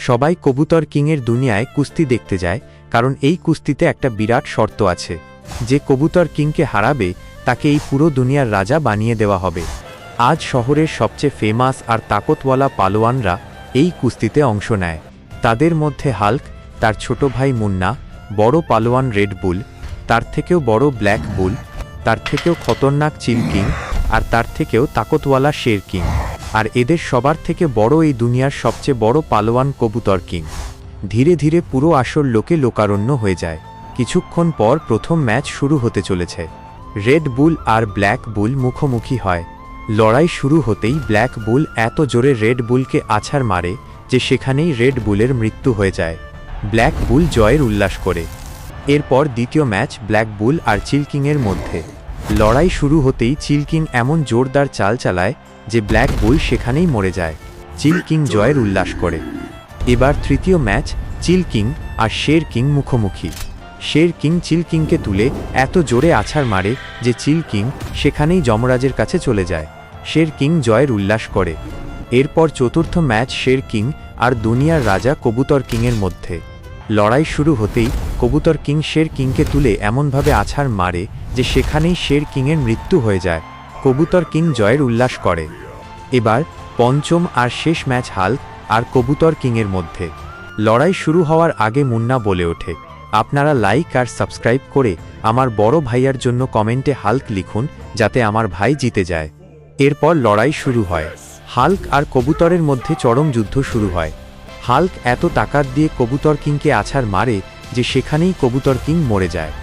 সবাই কবুতর কিংয়ের দুনিয়ায় কুস্তি দেখতে যায়, কারণ এই কুস্তিতে একটা বিরাট শর্ত আছে। যে কবুতর কিংকে হারাবে তাকে এই পুরো দুনিয়ার রাজা বানিয়ে দেওয়া হবে। আজ শহরের সবচেয়ে ফেমাস আর তাকতওয়ালা পালোয়ানরা এই কুস্তিতে অংশ নেয়। তাদের মধ্যে হাল্ক, তার ছোট ভাই মুন্না, বড় পালোয়ান রেড বুল, তার থেকেও বড় ব্ল্যাক বুল, তার থেকেও খতরনাক চিল কিং, আর তার থেকেও তাকতওয়ালা শের কিং, আর এদের সবার থেকে বড় এই দুনিয়ার সবচেয়ে বড় পালোয়ান কবুতর কিং। ধীরে ধীরে পুরো আসর লোকে লোকারণ্য হয়ে যায়। কিছুক্ষণ পর প্রথম ম্যাচ শুরু হতে চলেছে। রেড বুল আর ব্ল্যাক বুল মুখোমুখি হয়। লড়াই শুরু হতেই ব্ল্যাক বুল এত জোরে রেড বুলকে আছাড় মারে যে সেখানেই রেড বুলের মৃত্যু হয়ে যায়। ব্ল্যাক বুল জয়ের উল্লাস করে। এরপর দ্বিতীয় ম্যাচ ব্ল্যাক বুল আর চিল কিংয়ের মধ্যে। লড়াই শুরু হতেই চিল কিং এমন জোরদার চাল চালায় যে ব্ল্যাক বুল সেখানেই মরে যায়। চিল কিং জয়ের উল্লাস করে। এবার তৃতীয় ম্যাচ চিল কিং আর শের কিং মুখোমুখি। শের কিং চিল কিংকে তুলে এত জোরে আছাড় মারে যে চিল কিং সেখানেই যমরাজের কাছে চলে যায়। শের কিং জয়ের উল্লাস করে। এরপর চতুর্থ ম্যাচ শের কিং আর দুনিয়ার রাজা কবুতর কিংয়ের মধ্যে। লড়াই শুরু হতেই কবুতর কিং শের কিংকে তুলে এমনভাবে আছাড় মারে যে সেখানেই শের কিংয়ের মৃত্যু হয়ে যায়। কবুতর কিং জয়ের উল্লাস করে। এবার পঞ্চম আর শেষ ম্যাচ হাল্ক আর কবুতর কিংয়ের মধ্যে। লড়াই শুরু হওয়ার আগে মুন্না বলে ওঠে, আপনারা লাইক আর সাবস্ক্রাইব করে আমার বড় ভাইয়ার জন্য কমেন্টে হাল্ক লিখুন, যাতে আমার ভাই জিতে যায়। এরপর লড়াই শুরু হয়। হাল্ক আর কবুতরের মধ্যে চরম যুদ্ধ শুরু হয়। হাল্ক এত তাকাত দিয়ে কবুতর কিংকে আছাড় মারে যে সেখানেই কবুতর কিং মরে যায়।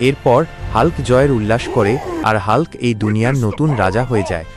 এরপর হাল্ক জয়ের উল্লাস করে আর হাল্ক এই দুনিয়ার নতুন রাজা হয়ে যায়।